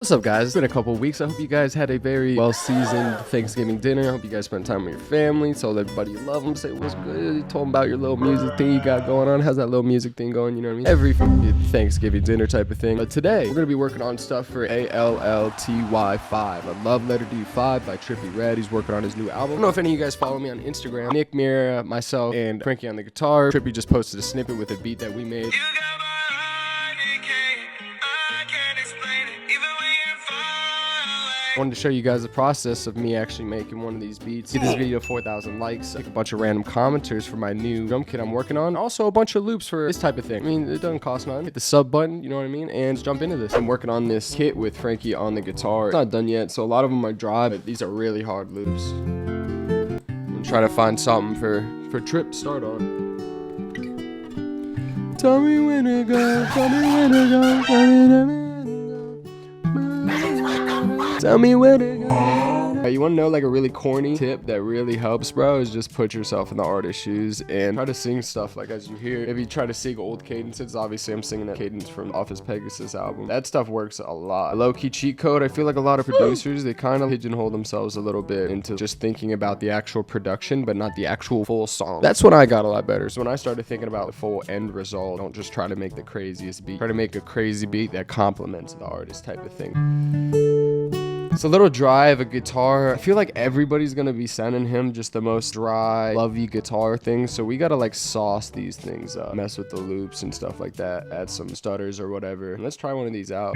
What's up, guys? It's been a couple weeks. I hope you guys had a very well-seasoned Thanksgiving dinner. I hope you guys spent time with your family. Told everybody you love them. Say what's good. You told them about your little music thing you got going on. How's that little music thing going? You know what I mean? Every Thanksgiving dinner type of thing. But today, we're going to be working on stuff for ALLTY5. I Love Letter D5 by Trippie Red. He's working on his new album. I don't know if any of you guys follow me on Instagram. Nick, Mira, myself, and Frankie on the guitar. Trippie just posted a snippet with a beat that we made. I wanted to show you guys the process of me actually making one of these beats. Get this video 4,000 likes. Take a bunch of random commenters for my new drum kit I'm working on. Also a bunch of loops for this type of thing. I mean, it doesn't cost nothing. Hit the sub button, you know what I mean? And just jump into this. I'm working on this kit with Frankie on the guitar. It's not done yet, so a lot of them are dry, but these are really hard loops. I'm trying to find something for Trip to start on. Tell me when to go, tell me when to go, tell me. Tell me where to go. You want to know like a really corny tip that really helps, bro, is just put yourself in the artist's shoes and try to sing stuff like as you hear. If you try to sing old cadences, obviously I'm singing that cadence from Office Pegasus album. That stuff works a lot. A low-key cheat code. I feel like a lot of producers, they kind of pigeonhole themselves a little bit into just thinking about the actual production, but not the actual full song. That's when I got a lot better. So when I started thinking about the full end result, don't just try to make the craziest beat. Try to make a crazy beat that complements the artist type of thing. It's a little dry of a guitar. I feel like everybody's gonna be sending him just the most dry, lovey guitar things. So we gotta like sauce these things up, mess with the loops and stuff like that, add some stutters or whatever. Let's try one of these out.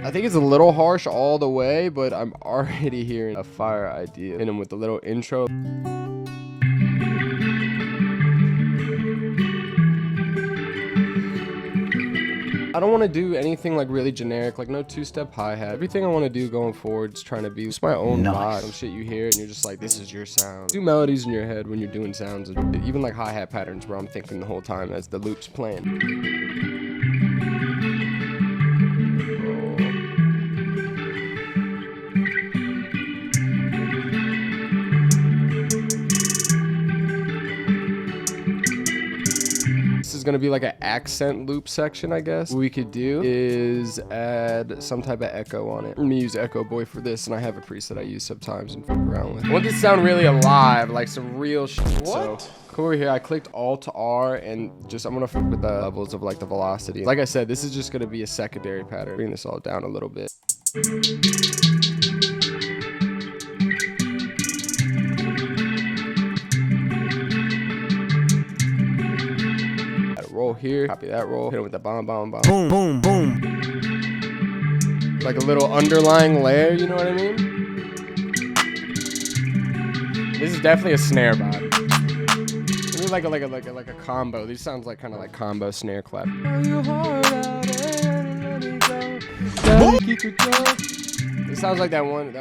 I think it's a little harsh all the way, but I'm already hearing a fire idea. Hit him with a little intro. I don't want to do anything like really generic, like no two-step hi-hat. Everything I want to do going forward is trying to be just my own vibe. Some shit you hear and you're just like, this is your sound. Do melodies in your head when you're doing sounds, even like hi-hat patterns where I'm thinking the whole time as the loop's playing. Is gonna be like an accent loop section, I guess. What we could do is add some type of echo on it. I'm gonna use Echo Boy for this, and I have a preset I use sometimes and fuck around with. I want this to sound really alive, like some real shit. What? So, come over here, I clicked Alt-R and just, I'm gonna fuck with the levels of like the velocity. Like I said, this is just gonna be a secondary pattern. Bring this all down a little bit. Roll here, copy that roll, hit it with the bomb, bomb, bomb. Boom, boom, boom. Like a little underlying layer, you know what I mean? This is definitely a snare vibe. Maybe like a combo. These sounds like kind of like combo snare clap. It sounds like that one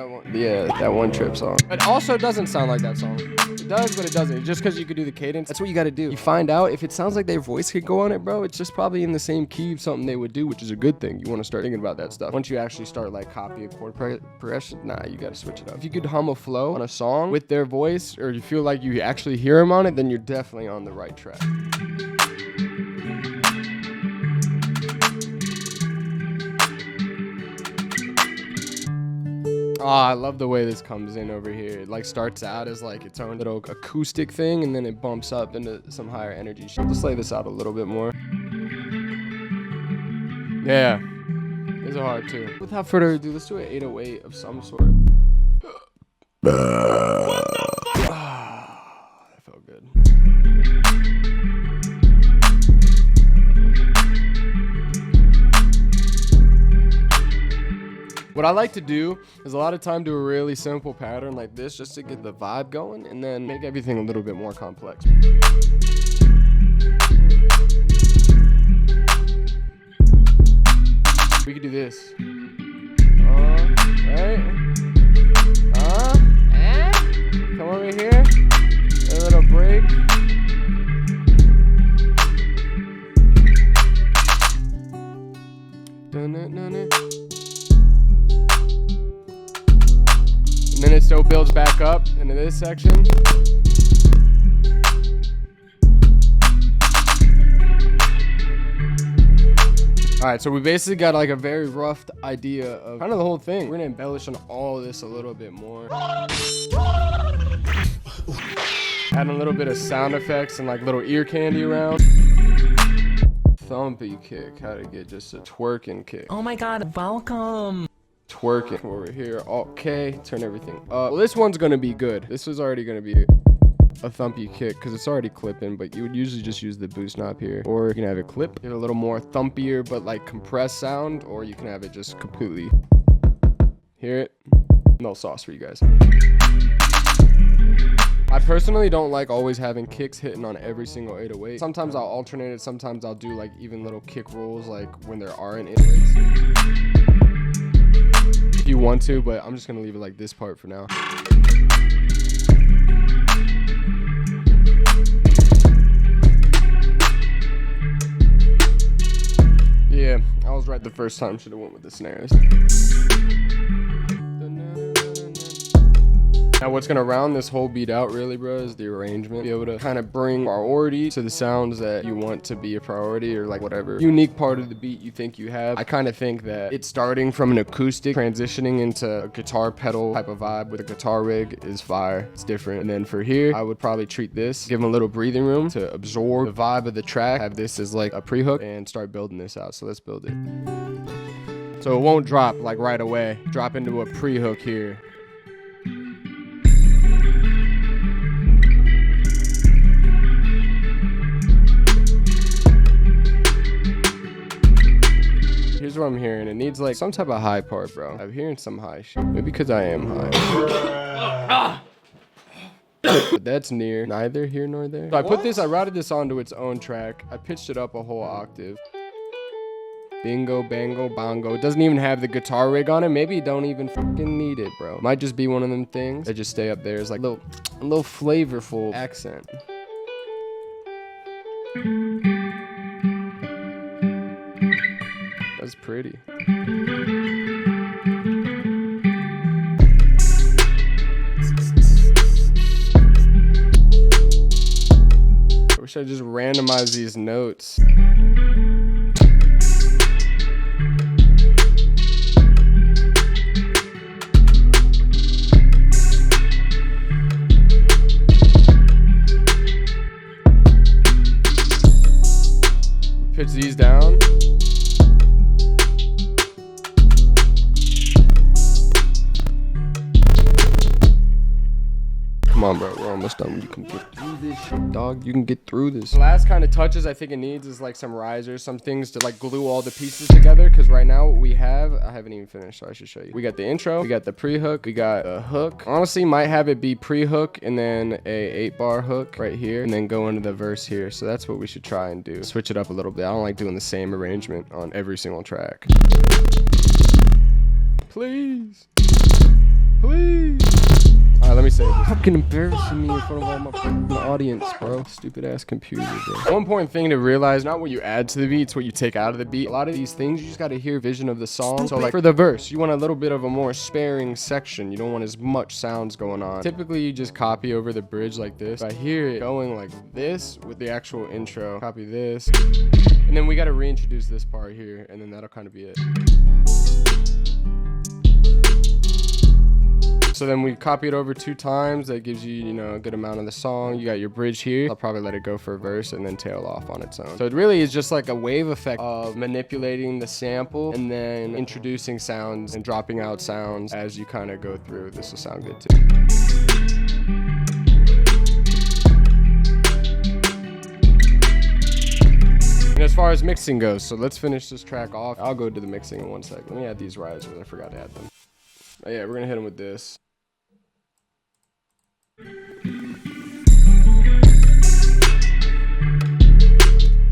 Trip song. It also doesn't sound like that song. It does, but it doesn't. Just because you could do the cadence. That's what you got to do. You find out if it sounds like their voice could go on it, bro. It's just probably in the same key of something they would do, which is a good thing. You want to start thinking about that stuff. Once you actually start like copy a chord progression, nah, you got to switch it up. If you could hum a flow on a song with their voice, or you feel like you actually hear them on it, then you're definitely on the right track. Oh, I love the way this comes in over here. It like starts out as like its own little acoustic thing, and then it bumps up into some higher energy shit. Let's lay this out a little bit more. Yeah, these are hard too. Without further ado, let's do an 808 of some sort. That felt good. What I like to do is a lot of time do a really simple pattern like this just to get the vibe going and then make everything a little bit more complex. We could do this. Right? Come over here. A little break. Dun-dun-dun-dun. And then it still builds back up into this section. All right, so we basically got like a very rough idea of kind of the whole thing. We're gonna embellish on all of this a little bit more. Add a little bit of sound effects and like little ear candy around. Thumpy kick, how to get just a twerking kick. Oh my god, welcome. Twerking. Come over here, okay, turn everything up. Well, this one's gonna be good. This was already gonna be a thumpy kick because it's already clipping, but you would usually just use the boost knob here, or you can have it clip, get a little more thumpier but like compressed sound, or you can have it just completely. Hear it? No sauce for you guys. I personally don't like always having kicks hitting on every single 808. Sometimes I'll alternate it, sometimes I'll do like even little kick rolls like when there aren't 808s. If you want to, but I'm just gonna leave it like this part for now. Yeah, I was right the first time. Should have went with the snares. Now what's gonna round this whole beat out really, bro, is the arrangement. Be able to kind of bring priority to the sounds that you want to be a priority, or like whatever unique part of the beat you think you have. I kind of think that it's starting from an acoustic, transitioning into a guitar pedal type of vibe with a guitar rig is fire. It's different. And then for here, I would probably treat this, give them a little breathing room to absorb the vibe of the track, have this as like a pre-hook, and start building this out. So let's build it. So it won't drop like right away. Drop into a pre-hook here. Here's what I'm hearing. It needs like some type of high part, bro. I'm hearing some high shit. Maybe because I am high. But that's near neither here nor there. So I routed this onto its own track. I pitched it up a whole octave. Bingo, bango, bongo. It doesn't even have the guitar rig on it. Maybe you don't even fucking need it, bro. Might just be one of them things that just stay up there. It's like a little flavorful accent. That's pretty. I wish I just randomized these notes. Pitch these down. Come on, bro. We're almost done. You can get through this shit, dog. You can get through this. The last kind of touches I think it needs is like some risers, some things to like glue all the pieces together. Because right now what we have, I haven't even finished, so I should show you. We got the intro, we got the pre-hook, we got a hook. Honestly, might have it be pre-hook and then a 8-bar hook right here, and then go into the verse here. So that's what we should try and do. Switch it up a little bit. I don't like doing the same arrangement on every single track. Please. Please. Alright, let me say this. Fucking embarrassing me in front of all my fucking audience, bro. Stupid ass computer, bro. One important thing to realize, not what you add to the beat, it's what you take out of the beat. A lot of these things, you just gotta hear vision of the song. So like for the verse, you want a little bit of a more sparing section. You don't want as much sounds going on. Typically, you just copy over the bridge like this. I hear it going like this with the actual intro. Copy this. And then we gotta reintroduce this part here, and then that'll kind of be it. So then we copy it over 2 times. That gives you, you know, a good amount of the song. You got your bridge here. I'll probably let it go for a verse and then tail off on its own. So it really is just like a wave effect of manipulating the sample and then introducing sounds and dropping out sounds as you kind of go through. This will sound good too. And as far as mixing goes, so let's finish this track off. I'll go to the mixing in 1 second. Let me add these risers. I forgot to add them. Oh yeah, we're gonna hit them with this.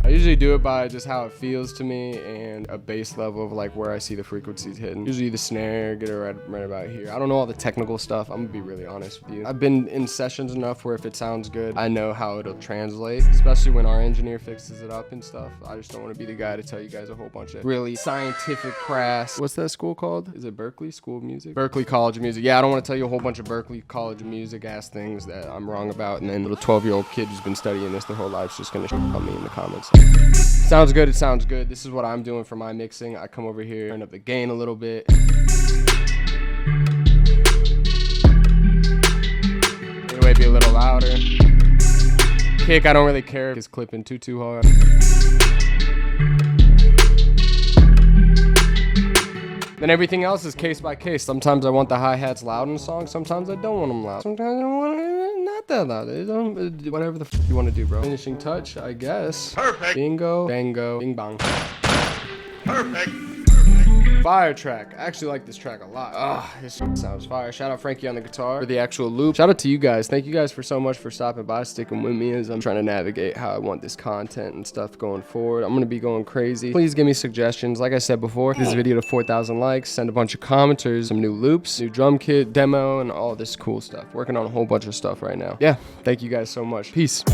I usually do it by just how it feels to me and a bass level of like where I see the frequencies hitting. Usually the snare, get it right about here. I don't know all the technical stuff. I'm gonna be really honest with you. I've been in sessions enough where if it sounds good, I know how it'll translate, especially when our engineer fixes it up and stuff. I just don't want to be the guy to tell you guys a whole bunch of really scientific crass. What's that school called? Is it Berkeley School of Music? Berkeley College of Music. Yeah, I don't want to tell you a whole bunch of Berkeley College of Music ass things that I'm wrong about, and then little 12-year-old kid who's been studying this their whole life's just gonna shit on me in the comments. Sounds good, it sounds good. This is what I'm doing for my mixing. I come over here, turn up the gain a little bit. Anyway, be a little louder. Kick, I don't really care if it's clipping too hard. Then everything else is case by case. Sometimes I want the hi-hats loud in a song. Sometimes I don't want them loud. Sometimes I don't want it not that loud. Whatever the f you want to do, bro. Finishing touch, I guess. Perfect. Bingo, bango, bing bong. Perfect. Fire track. I actually like this track a lot. Ah, this sounds fire. Shout out Frankie on the guitar for the actual loop. Shout out to you guys. Thank you guys for so much for stopping by, sticking with me as I'm trying to navigate how I want this content and stuff going forward. I'm gonna be going crazy. Please give me suggestions. Like I said before, this video to 4,000 likes. Send a bunch of commenters, some new loops, new drum kit, demo, and all this cool stuff. Working on a whole bunch of stuff right now. Yeah, thank you guys so much. Peace.